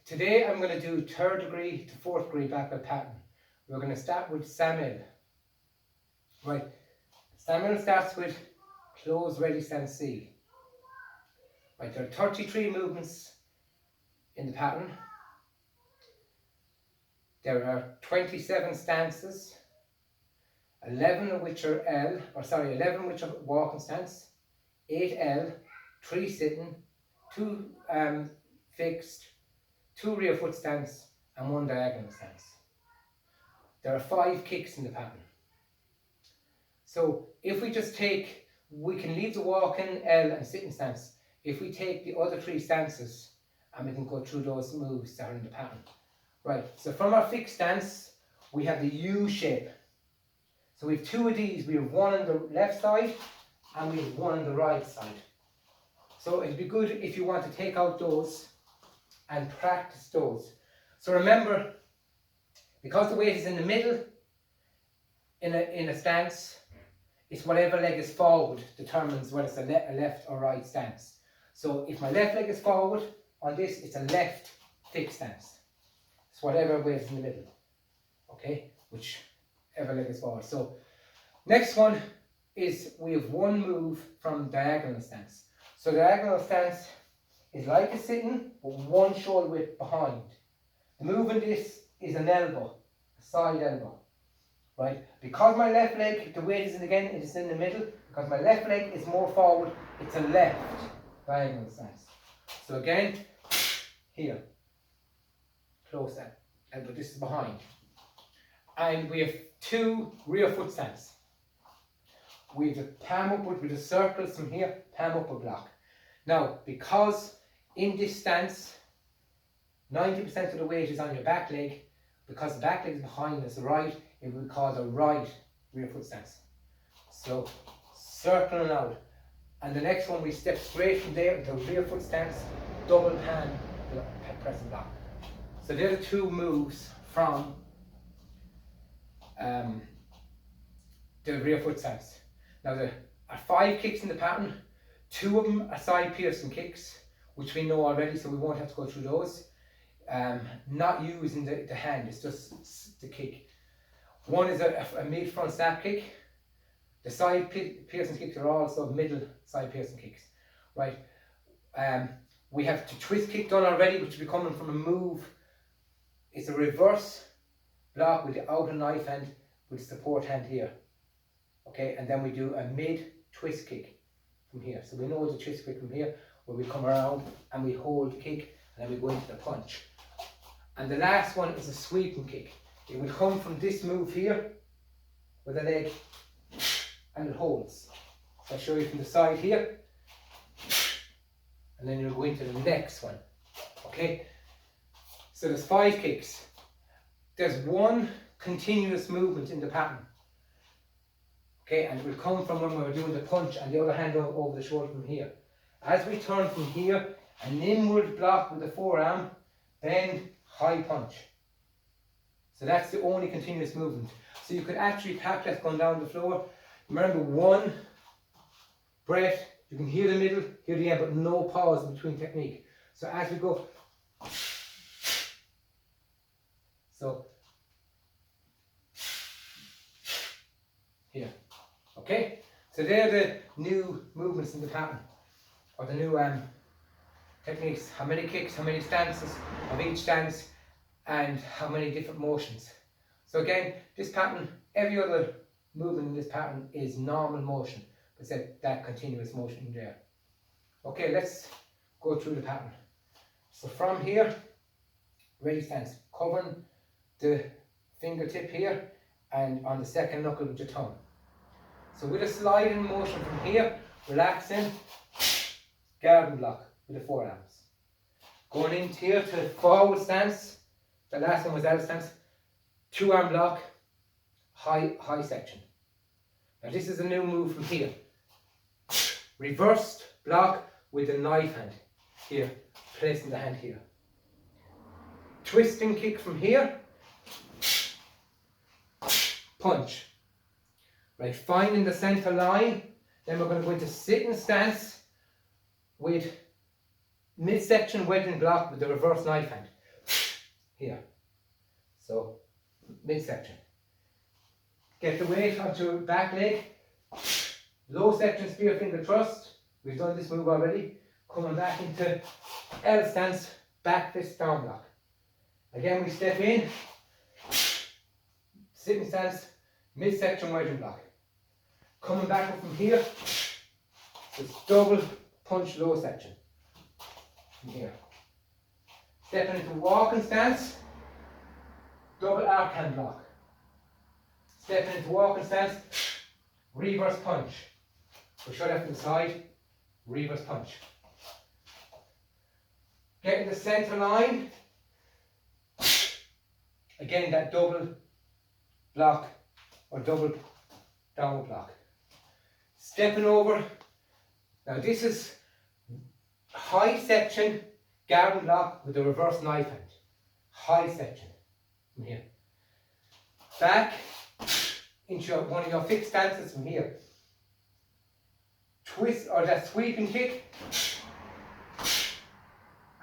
Today I'm going to do 3rd degree to 4th degree backward pattern. We're going to start with Samuel. Right, Samuel starts with close, ready, stand, C. Right, there are 33 movements in the pattern. There are 27 stances, 11 of which are 11 which are walking stance, 8 L, 3 sitting, 2 fixed, 2 rear foot stance and 1 diagonal stance. There are 5 kicks in the pattern. So if we just take, we can leave the walking L and sitting stance. If we take the other 3 stances and we can go through those moves that are in the pattern. Right, so from our fixed stance, we have the U shape. So we have 2 of these. We have 1 on the left side and we have 1 on the right side. So it'd be good if you want to take out those and practice those. So remember, because the weight is in the middle in a stance, it's whatever leg is forward determines whether it's a left or right stance. So if my left leg is forward on this, it's a left fixed stance. It's whatever weight is in the middle. Okay, whichever leg is forward. So next one is we have 1 move from diagonal stance. So diagonal stance is like a sitting, but 1 shoulder width behind. The move in this is an elbow, a side elbow. Right? Because my left leg, the weight is again, it is in the middle. Because my left leg is more forward, it's a left diagonal stance. So again, here, close that, but this is behind. And we have 2 rear foot stance. We have the palm upward with the circles from here, palm upward block. Now, because in this stance, 90% of the weight is on your back leg, because the back leg is behind us, right, it would cause a right rear foot stance. So, circling out. And the next one, we step straight from there into rear foot stance, double pan press and block. So they're the 2 moves from the rear foot stance. Now there are 5 kicks in the pattern. 2 of them are side piercing kicks, which we know already, so we won't have to go through those. Not using the hand, it's just the kick. 1 is a mid front snap kick. The side piercing kicks are also middle side piercing kicks. Right. We have the twist kick done already, which will be coming from a move. It's a reverse block with the outer knife hand with the support hand here. Okay, and then we do a mid twist kick from here. So we know the twist kick from here, where we come around and we hold the kick and then we go into the punch. And the last one is a sweeping kick. It will come from this move here with the leg and it holds. So I'll show you from the side here. And then you'll go into the next one. Okay? So there's 5 kicks. There's 1 continuous movement in the pattern. Okay, and it will come from when we're doing the punch and the other hand over the shoulder from here. As we turn from here, an inward block with the forearm, then high punch. So that's the only continuous movement. So you could actually practice going down the floor. Remember, 1 breath, you can hear the middle, hear the end, but no pause in between technique. So as we go, so here. Okay, so they're the new movements in the pattern, or the new techniques. How many kicks, how many stances of each stance, and how many different motions. So again, this pattern, every other movement in this pattern is normal motion, but that continuous motion there. Okay, let's go through the pattern. So from here, ready stance, covering the fingertip here and on the second knuckle with your tongue. So with a sliding motion from here, relaxing, garden block with the forearms. Going into here to forward stance, the last one was L stance, 2-arm block, high section. Now this is a new move from here. Reversed block with the knife hand here, placing the hand here. Twisting kick from here, punch. Right, finding the center line, then we're going to go into sitting stance with midsection wedding block with the reverse knife hand. here. So midsection. Get the weight onto your back leg. Low section spear finger thrust. We've done this move already. Coming back into L stance, back fist down block. Again we step in, sitting stance, midsection wedge block. Coming back up from here, just double punch low section. From here. Stepping into walking stance, double arc hand block. Stepping into walking stance, reverse punch. Push your left to the side, reverse punch. Getting the center line. Again, that double block or double downward block. Stepping over. Now this is high section garden block with a reverse knife hand. High section from here. Back into one of your fixed stances from here. Twist or that sweeping kick.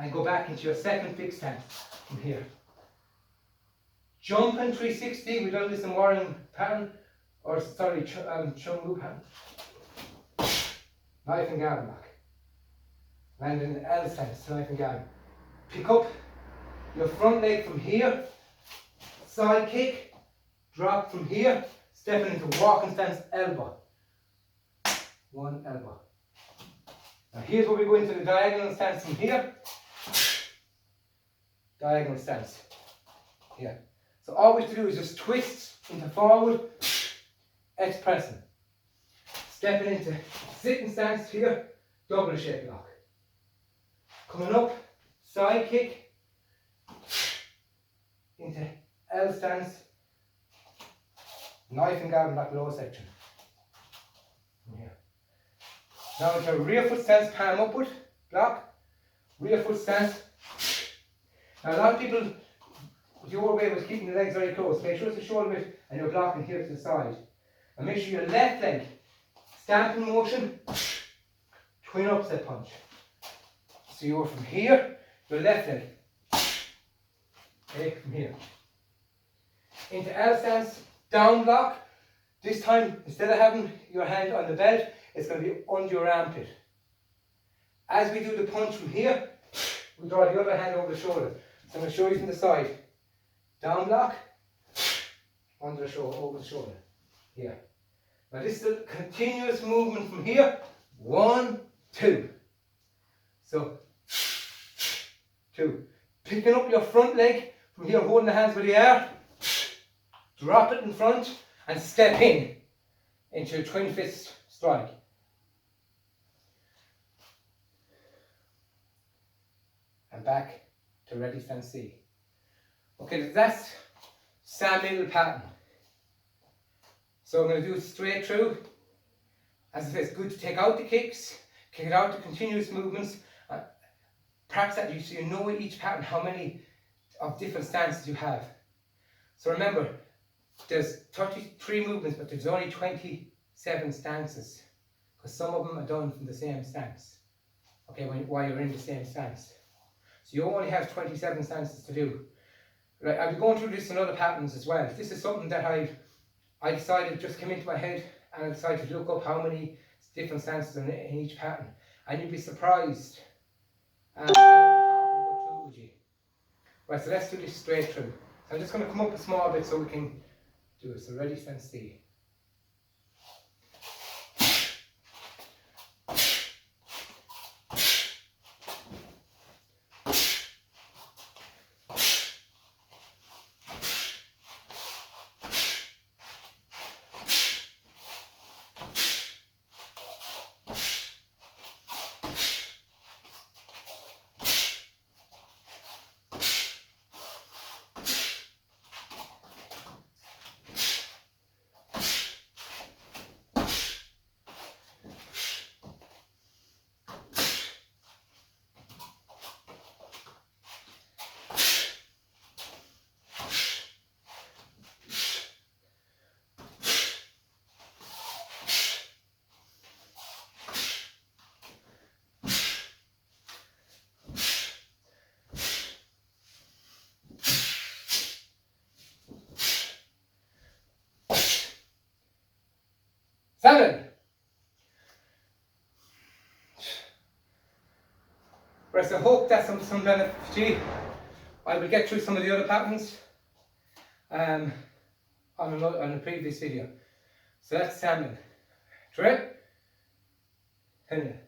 And go back into your second fixed stance from here. Jumping 360, we've done this in warring pattern, or sorry, chung Wu pattern. Knife and garden back. Land in the L stance, knife and garden. Pick up your front leg from here, side kick, drop from here, stepping into walking stance, elbow. One elbow. Now here's where we go into the diagonal stance from here. Diagonal stance. Here. So all we have to do is just twist into forward, X pressing. Stepping into sitting stance here, double shape lock. Coming up, side kick, into L stance, knife and garden block low section. From here. Now into a rear foot stance, palm upward, block, rear foot stance. Now a lot of people, your way was keeping the legs very close. Make sure it's a shoulder width and you're blocking here to the side. And make sure your left leg, stamping motion, twin upset punch. So you're from here, your left leg, take from here. Into L stance, down block. This time, instead of having your hand on the belt, it's going to be under your armpit. As we do the punch from here, we draw the other hand over the shoulder. So I'm going to show you from the side. Down block, under the shoulder, over the shoulder. Here. Now this is a continuous movement from here. 1, 2. So, 2. Picking up your front leg from here, holding the hands where they are. Drop it in front and step in into a twin fist strike. And back to ready stand C. Okay, that's Sam middle pattern. So I'm going to do it straight through. As I said, it's good to take out the kicks, kick it out to continuous movements. Practice that so you know each pattern how many of different stances you have. So remember, there's 33 movements, but there's only 27 stances. Because some of them are done from the same stance. Okay, while you're in the same stance. So you only have 27 stances to do. Right, I'll be going through this in other patterns as well. This is something that I decided just came into my head, and I decided to look up how many different stances in each pattern. And you'd be surprised. And go through with you. Right, so let's do this straight through. So I'm just going to come up a small bit so we can do it. So ready, stand, C. 7. Right, so I hope that's some benefit to you. I will get through some of the other patterns on a previous video. So that's salmon. Try it.